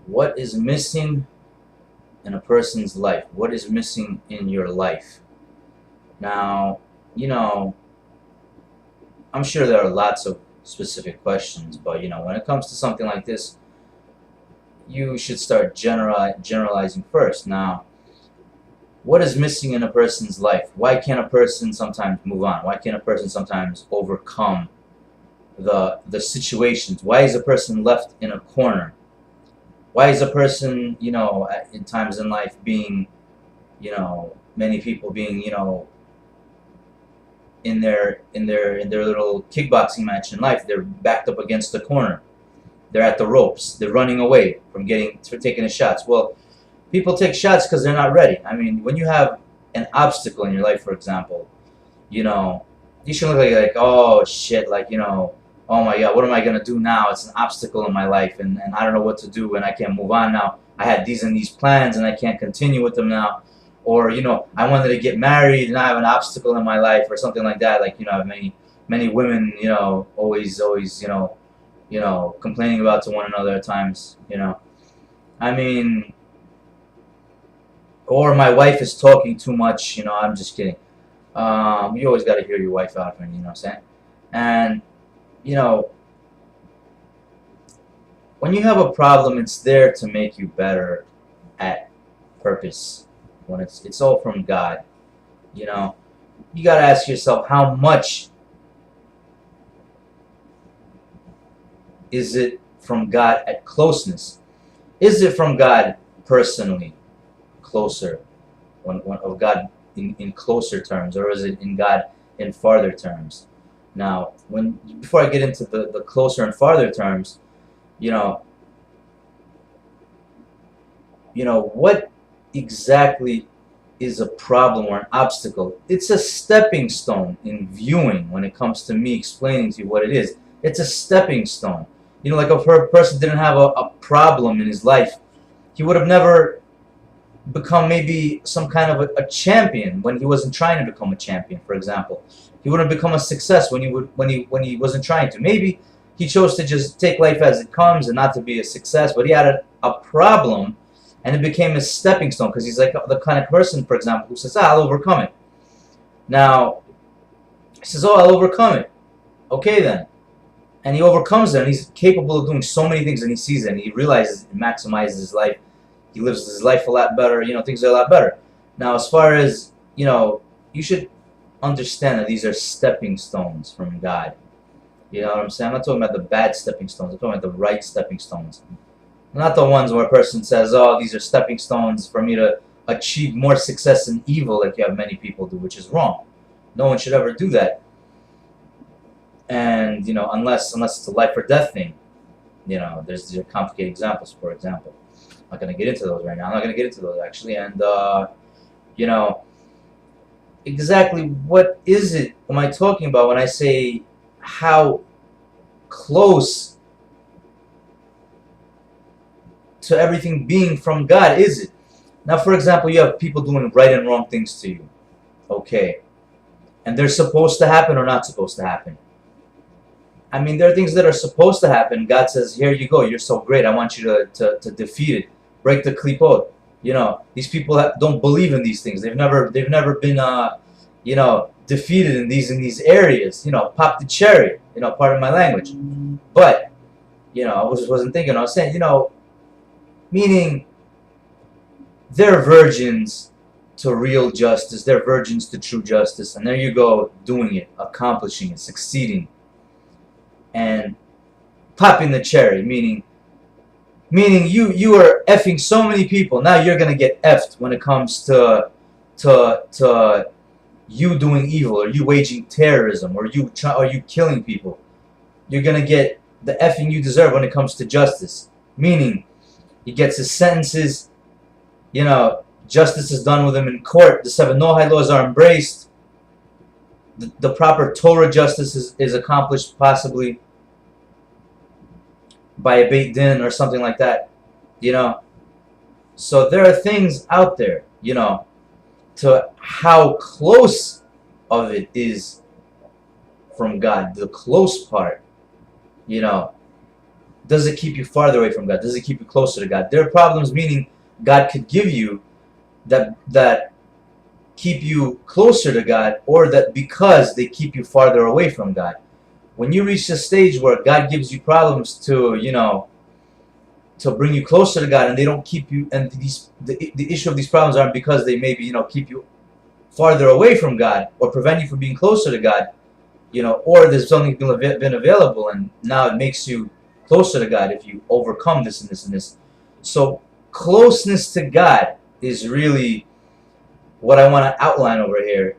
What is missing in a person's life? What is missing in your life? Now, you know, I'm sure there are lots of specific questions, but when it comes to something like this, you should start generalizing first. Now, what is missing in a person's life? Why can't a person sometimes move on? Why can't a person sometimes overcome the situations? Why is a person left in a corner? Why is a person, in times in life being, many people being, in their little kickboxing match in life, they're backed up against the corner. They're at the ropes. They're running away from taking the shots. Well, people take shots because they're not ready. I mean, when you have an obstacle in your life, for example, you shouldn't look like, oh shit, like, oh my god, what am I gonna do now? It's an obstacle in my life, and I don't know what to do, and I can't move on now. I had these and these plans, and I can't continue with them now. Or I wanted to get married, and I have an obstacle in my life, or something like that. Like many women, always complaining about to one another at times. I mean, or my wife is talking too much. I'm just kidding. You always got to hear your wife out, man. You know what I'm saying? And when you have a problem, it's there to make you better at purpose. When it's all from God, you got to ask yourself, how much is it from God at closeness? Is it from God personally, closer, of God in closer terms, or is it in God in farther terms? Now, before I get into the closer and farther terms, what exactly is a problem or an obstacle? It's a stepping stone in viewing. When it comes to me explaining to you what it is, it's a stepping stone. Like if a person didn't have a problem in his life, he would have never become maybe some kind of a champion when he wasn't trying to become a champion, for example. He wouldn't become a success when he wasn't trying to. Maybe he chose to just take life as it comes and not to be a success, but he had a problem, and it became a stepping stone, because he's like the kind of person, for example, who says, I'll overcome it. Now, he says, oh, I'll overcome it. Okay, then. And he overcomes it, and he's capable of doing so many things, and he sees it, and he realizes it maximizes his life. He lives his life a lot better, things are a lot better. Now, as far as, you should understand that these are stepping stones from God. You know what I'm saying? I'm not talking about the bad stepping stones. I'm talking about the right stepping stones. Not the ones where a person says, oh, these are stepping stones for me to achieve more success in evil, like you have many people do, which is wrong. No one should ever do that. And, unless it's a life or death thing. There's complicated examples, for example. I'm not going to get into those right now. I'm not going to get into those, actually. And, exactly what is it am I talking about when I say how close to everything being from God is it? Now, for example, you have people doing right and wrong things to you. Okay. And they're supposed to happen or not supposed to happen. I mean, there are things that are supposed to happen. God says, here you go. You're so great. I want you to defeat it. Break the klipot. These people don't believe in these things. They've never been, defeated in these areas. Pop the cherry. Pardon my language. But, I wasn't thinking. I was saying, meaning they're virgins to real justice. They're virgins to true justice. And there you go, doing it, accomplishing it, succeeding. And popping the cherry, meaning you are effing so many people. Now you're gonna get effed when it comes to you doing evil, or you waging terrorism, or you killing people. You're gonna get the effing you deserve when it comes to justice. Meaning, he gets his sentences. Justice is done with him in court. The 7 Noahide laws are embraced. The proper Torah justice is accomplished, possibly by a Beit Din or something like that, So there are things out there, to how close of it is from God, the close part, does it keep you farther away from God? Does it keep you closer to God? There are problems meaning God could give you that keep you closer to God, or that because they keep you farther away from God. When you reach the stage where God gives you problems to, to bring you closer to God, and they don't keep you, and the issue of these problems aren't because they maybe, keep you farther away from God or prevent you from being closer to God, or there's something been available and now it makes you closer to God if you overcome this and this and this. So closeness to God is really what I want to outline over here.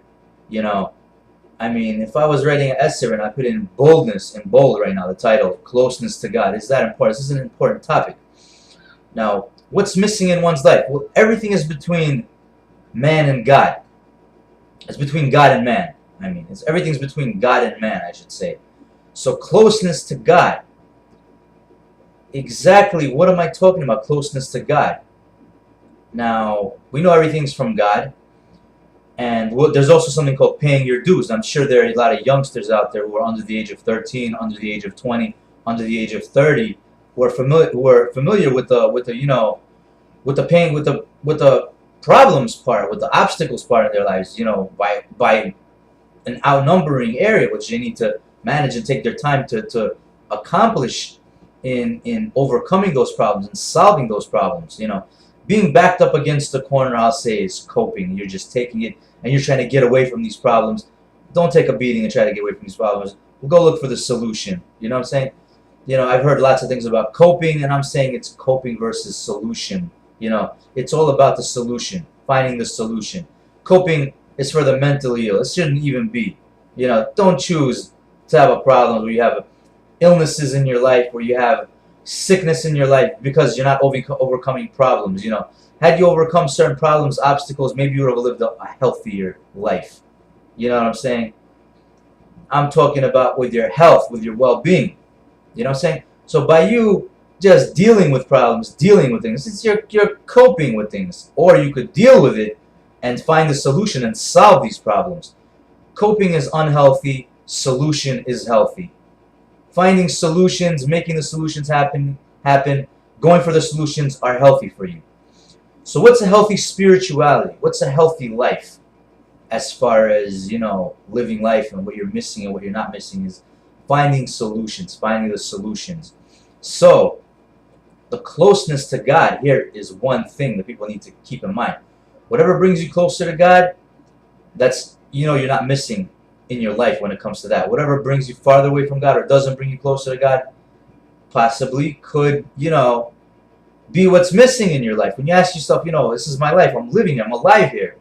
I mean, if I was writing an essay and I put in boldness in bold right now, the title, closeness to God, is that important? This is an important topic. Now, what's missing in one's life? Well, everything is between man and God. It's between God and man. I mean, everything's between God and man, I should say. So closeness to God. Exactly what am I talking about, closeness to God? Now, we know everything's from God. And there's also something called paying your dues. I'm sure there are a lot of youngsters out there who are under the age of 13, under the age of 20, under the age of 30, who are familiar with the problems part, with the obstacles part in their lives. By an outnumbering area, which they need to manage and take their time to accomplish in overcoming those problems and solving those problems. Being backed up against the corner, I'll say, is coping. You're just taking it and you're trying to get away from these problems. Don't take a beating and try to get away from these problems. We'll go look for the solution. You know what I'm saying? I've heard lots of things about coping, and I'm saying it's coping versus solution. It's all about the solution, finding the solution. Coping is for the mentally ill. It shouldn't even be. Don't choose to have a problem where you have illnesses in your life, where you have sickness in your life because you're not overcoming problems. Had you overcome certain problems, obstacles, maybe you would have lived a healthier life. You know what I'm saying? I'm talking about with your health, with your well-being. You know what I'm saying? So by you just dealing with problems, dealing with things, you're coping with things. Or you could deal with it and find the solution and solve these problems. Coping is unhealthy. Solution is healthy. Finding solutions, making the solutions happen, going for the solutions are healthy for you. So what's a healthy spirituality? What's a healthy life? As far as, living life and what you're missing and what you're not missing is finding solutions, finding the solutions. So the closeness to God here is one thing that people need to keep in mind. Whatever brings you closer to God, that's, you're not missing in your life when it comes to that. Whatever brings you farther away from God or doesn't bring you closer to God possibly could, be what's missing in your life. When you ask yourself, this is my life, I'm living, I'm alive here.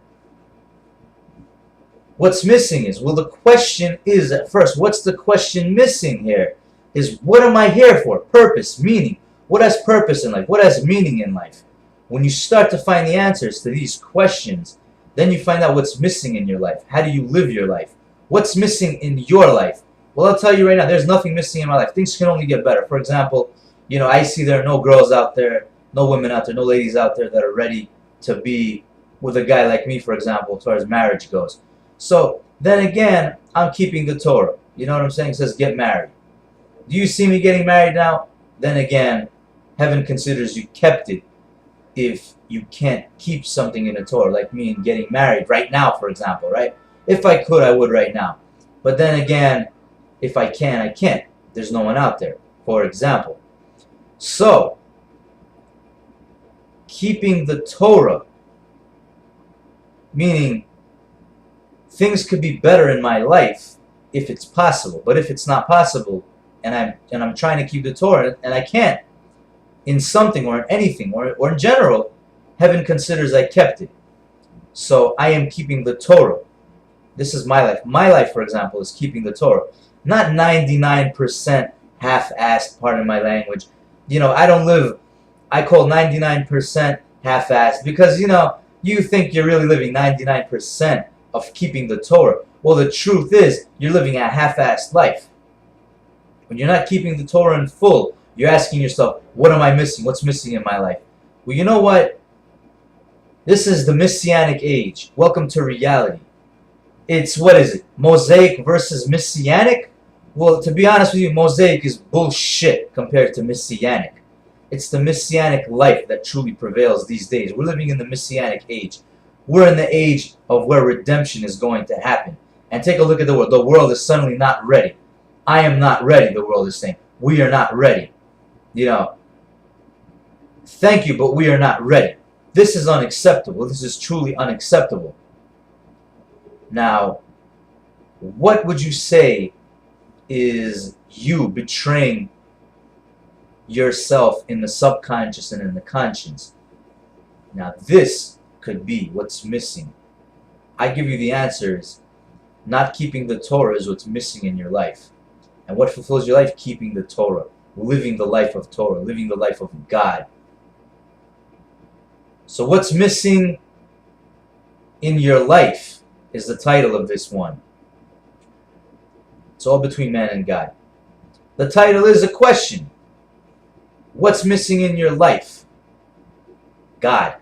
What's missing is, the question is at first, what's the question missing here? Is what am I here for? Purpose, meaning. What has purpose in life? What has meaning in life? When you start to find the answers to these questions, then you find out what's missing in your life. How do you live your life? What's missing in your life? Well, I'll tell you right now, there's nothing missing in my life. Things can only get better. For example, I see there are no girls out there, no women out there, no ladies out there that are ready to be with a guy like me, for example, as far as marriage goes. So, then again, I'm keeping the Torah. You know what I'm saying? It says get married. Do you see me getting married now? Then again, heaven considers you kept it if you can't keep something in the Torah, like me and getting married right now, for example, right? If I could, I would right now. But then again, if I can, I can't. There's no one out there, for example. So, keeping the Torah, meaning things could be better in my life if it's possible. But if it's not possible, and I'm trying to keep the Torah, and I can't, in something or in anything or in general, heaven considers I kept it. So I am keeping the Torah. This is my life. My life, for example, is keeping the Torah. Not 99% half-assed, pardon my language. I don't live, I call 99% half-assed because, you think you're really living 99% of keeping the Torah. Well, the truth is, you're living a half-assed life. When you're not keeping the Torah in full, you're asking yourself, what am I missing? What's missing in my life? Well, you know what? This is the Messianic age. Welcome to reality. It's, what is it? Mosaic versus Messianic? Well, to be honest with you, Mosaic is bullshit compared to Messianic. It's the Messianic life that truly prevails these days. We're living in the Messianic age. We're in the age of where redemption is going to happen. And take a look at the world. The world is suddenly not ready. I am not ready, the world is saying. We are not ready. You know, thank you, but we are not ready. This is unacceptable. This is truly unacceptable. Now, what would you say is you betraying yourself in the subconscious and in the conscience? Now, this could be what's missing. I give you the answers. Not keeping the Torah is what's missing in your life. And what fulfills your life? Keeping the Torah. Living the life of Torah. Living the life of God. So what's missing in your life is the title of this one. It's all between man and God. The title is a question. What's missing in your life? God.